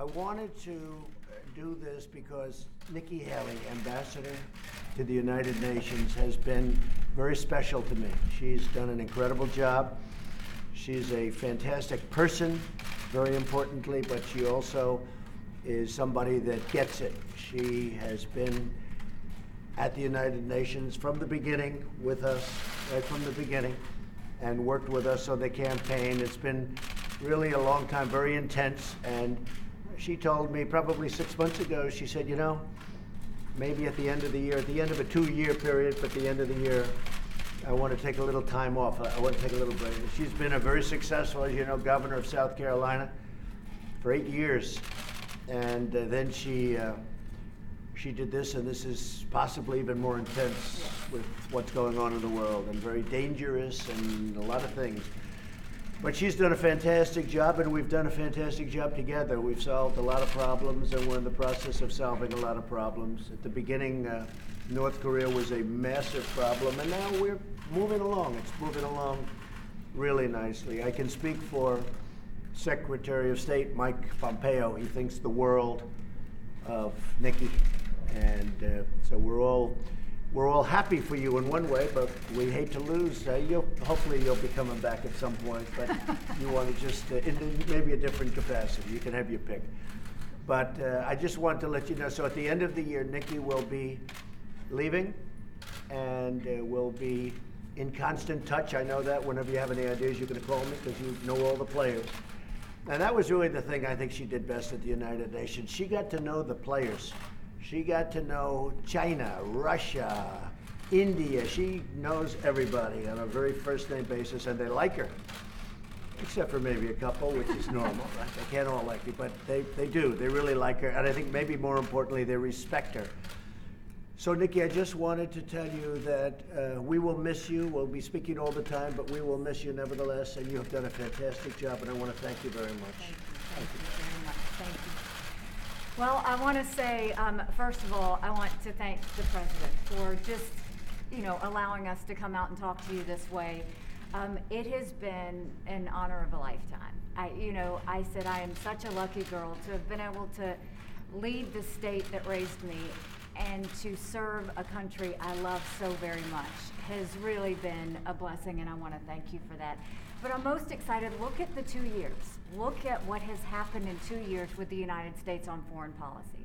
I wanted to do this because Nikki Haley, Ambassador to the United Nations, has been very special to me. She's done an incredible job. She's a fantastic person, very importantly, but she also is somebody that gets it. She has been at the United Nations from the beginning with us, right from the beginning, and worked with us on the campaign. It's been really a long time, very intense, and she told me probably 6 months ago, she said, you know, maybe at the end of the year, at the end of a 2-year period, but at the end of the year, I want to take a little time off. I want to take a little break. She's been a very successful, as you know, governor of South Carolina for 8 years. And then she did this, and this is possibly even more intense with what's going on in the world, and very dangerous and a lot of things. But she's done a fantastic job, and we've done a fantastic job together. We've solved a lot of problems, and we're in the process of solving a lot of problems. At the beginning, North Korea was a massive problem, and now we're moving along. It's moving along really nicely. I can speak for Secretary of State Mike Pompeo. He thinks the world of Nikki, and so we're all happy for you in one way, but we hate to lose. Hopefully you'll be coming back at some point, but you want to just, in maybe a different capacity. You can have your pick. But I just want to let you know, so at the end of the year, Nikki will be leaving, and we'll be in constant touch. I know that whenever you have any ideas, you're going to call me because you know all the players. And that was really the thing I think she did best at the United Nations. She got to know the players. She got to know China, Russia, India. She knows everybody on a very first-name basis, and they like her, except for maybe a couple, which is normal. Right? They can't all like you, but they do. They really like her, and I think maybe more importantly, they respect her. So, Nikki, I just wanted to tell you that we will miss you. We'll be speaking all the time, but we will miss you nevertheless, and you have done a fantastic job, and I want to thank you very much. Thank you very much. Thank you. Well, I want to say, first of all, I want to thank the President for just, allowing us to come out and talk to you this way. It has been an honor of a lifetime. I said I am such a lucky girl to have been able to lead the state that raised me and to serve a country I love so very much has really been a blessing, and I want to thank you for that. But I'm most excited. Look at the 2 years. Look at what has happened in 2 years with the United States on foreign policy.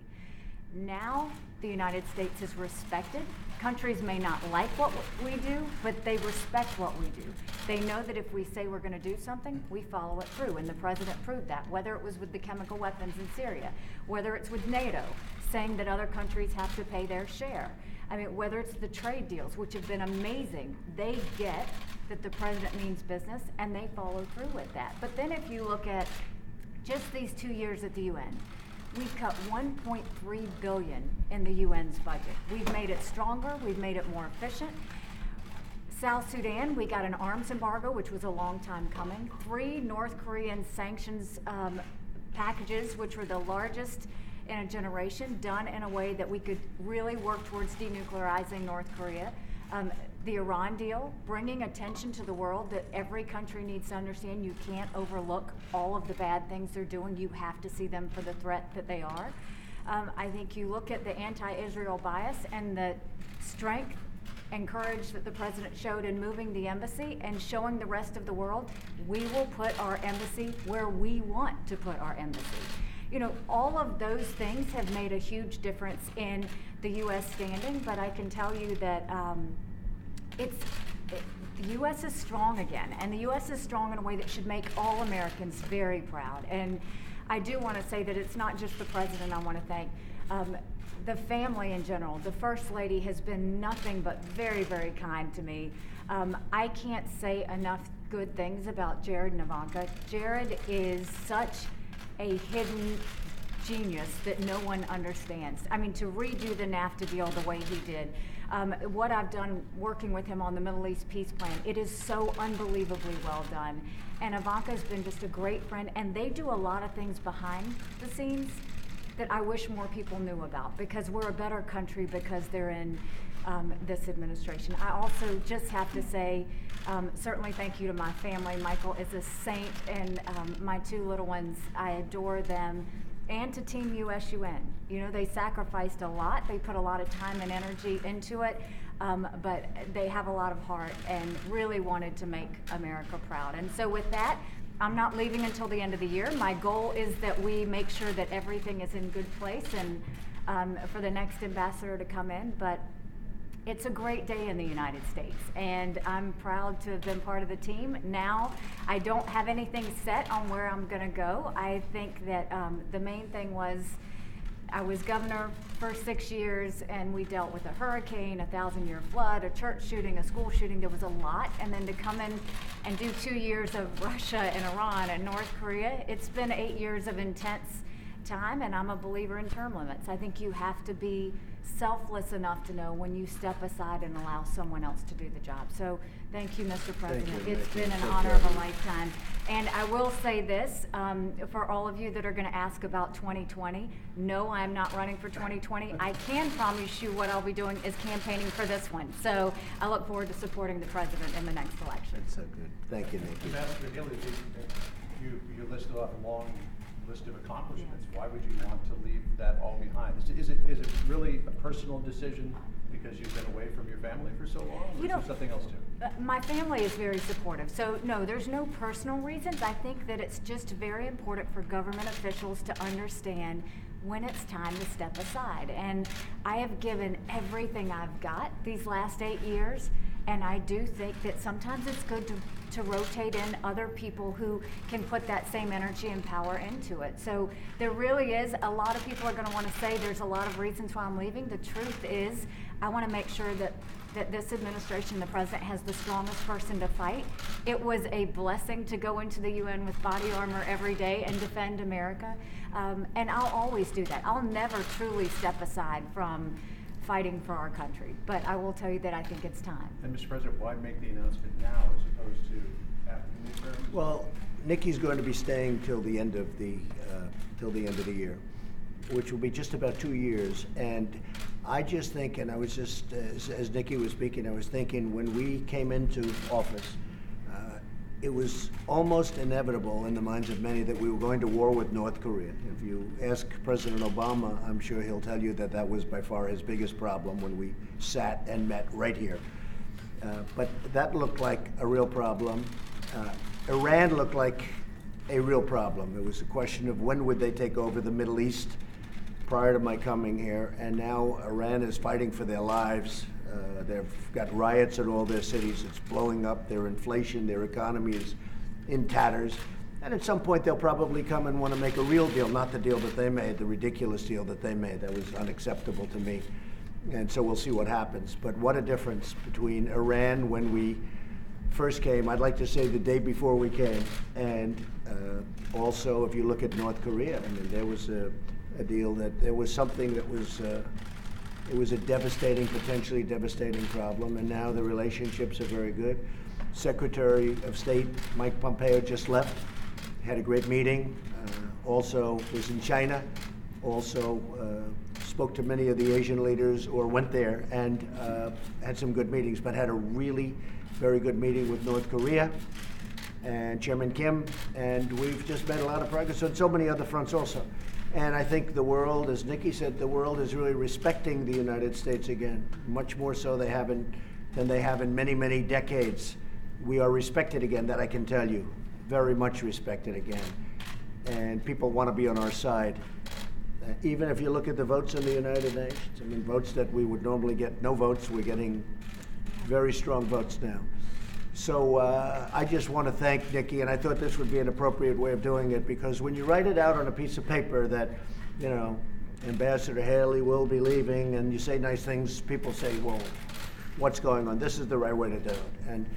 Now the United States is respected. Countries may not like what we do, but they respect what we do. They know that if we say we're going to do something, we follow it through, and the President proved that, whether it was with the chemical weapons in Syria, whether it's with NATO, saying that other countries have to pay their share. I mean, whether it's the trade deals, which have been amazing, they get that the President means business, and they follow through with that. But then if you look at just these 2 years at the UN, we've cut $1.3 billion in the UN's budget. We've made it stronger, we've made it more efficient. South Sudan, we got an arms embargo, which was a long time coming. 3 North Korean sanctions packages, which were the largest in a generation, done in a way that we could really work towards denuclearizing North Korea. The Iran deal, bringing attention to the world that every country needs to understand you can't overlook all of the bad things they're doing. You have to see them for the threat that they are. I think you look at the anti-Israel bias and the strength and courage that the President showed in moving the embassy and showing the rest of the world, we will put our embassy where we want to put our embassy. All of those things have made a huge difference in the U.S. standing, but I can tell you that the U.S. is strong again, and the U.S. is strong in a way that should make all Americans very proud. And I do want to say that it's not just the President I want to thank. The family in general, the First Lady has been nothing but very, very kind to me. I can't say enough good things about Jared and Ivanka. Jared is such a hidden genius that no one understands. I mean, to redo the NAFTA deal the way he did, what I've done working with him on the Middle East peace plan, it is so unbelievably well done. And Ivanka's been just a great friend, and they do a lot of things behind the scenes that I wish more people knew about, because we're a better country because they're in this administration. I also just have to say, certainly thank you to my family. Michael is a saint, and my 2 little ones, I adore them. and to Team USUN. You know, they sacrificed a lot. They put a lot of time and energy into it, but they have a lot of heart and really wanted to make America proud. And so with that, I'm not leaving until the end of the year. My goal is that we make sure that everything is in good place and for the next ambassador to come in. But it's a great day in the United States, and I'm proud to have been part of the team. Now, I don't have anything set on where I'm going to go. I think that the main thing was I was governor for 6 years, and we dealt with a hurricane, a 1,000-year flood, a church shooting, a school shooting. There was a lot, and then to come in and do 2 years of Russia and Iran and North Korea, it's been 8 years of intense time, and I'm a believer in term limits. I think you have to be selfless enough to know when you step aside and allow someone else to do the job. So thank you, Mr. President. It's been an honor of a lifetime. And I will say this, for all of you that are going to ask about 2020, no, I'm not running for 2020. I can promise you what I'll be doing is campaigning for this one. So I look forward to supporting the president in the next election. That's so good. Thank you, Nikki. Ambassador Haley, you listed off a long list of accomplishments. Why would you want to leave that all behind? Is it really a personal decision because you've been away from your family for so long, or is there something else too? My family is very supportive, so no, there's no personal reasons. I think that it's just very important for government officials to understand when it's time to step aside. And I have given everything I've got these last 8 years, and I do think that sometimes it's good to rotate in other people who can put that same energy and power into it. So there really is, a lot of people are going to want to say there's a lot of reasons why I'm leaving. The truth is, I want to make sure that this administration, the president, has the strongest person to fight. It was a blessing to go into the UN with body armor every day and defend America. And I'll always do that. I'll never truly step aside from fighting for our country. But I will tell you that I think it's time. And Mr. President, why make the announcement now as opposed to after the midterms? Well, Nikki's going to be staying till the end of the year, which will be just about 2 years. And I just think, and I was just, as Nikki was speaking, I was thinking when we came into office, it was almost inevitable in the minds of many that we were going to war with North Korea. If you ask President Obama, I'm sure he'll tell you that that was by far his biggest problem when we sat and met right here. But that looked like a real problem. Iran looked like a real problem. It was a question of when would they take over the Middle East prior to my coming here, and now Iran is fighting for their lives. They've got riots in all their cities. It's blowing up. Their inflation, their economy is in tatters. And at some point, they'll probably come and want to make a real deal, not the deal that they made, the ridiculous deal that they made. That was unacceptable to me. And so we'll see what happens. But what a difference between Iran when we first came, I'd like to say the day before we came, and also if you look at North Korea, I mean, there was a deal that there was something that was it was a devastating, potentially devastating problem, and now the relationships are very good. Secretary of State Mike Pompeo just left, had a great meeting, also was in China, also spoke to many of the Asian leaders or went there and had some good meetings, but had a really very good meeting with North Korea and Chairman Kim, and we've just made a lot of progress on so many other fronts also. And I think the world, as Nikki said, the world is really respecting the United States again, much more so than they have in many, many decades. We are respected again, that I can tell you, very much respected again. And people want to be on our side. Even if you look at the votes in the United Nations, I mean, votes that we would normally get no votes, we're getting very strong votes now. So I just want to thank Nikki, and I thought this would be an appropriate way of doing it, because when you write it out on a piece of paper that, you know, Ambassador Haley will be leaving, and you say nice things, people say, well, what's going on? This is the right way to do it. And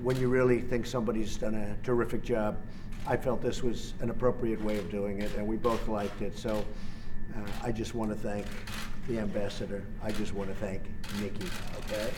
when you really think somebody's done a terrific job, I felt this was an appropriate way of doing it, and we both liked it. So I just want to thank the ambassador. I just want to thank Nikki, okay?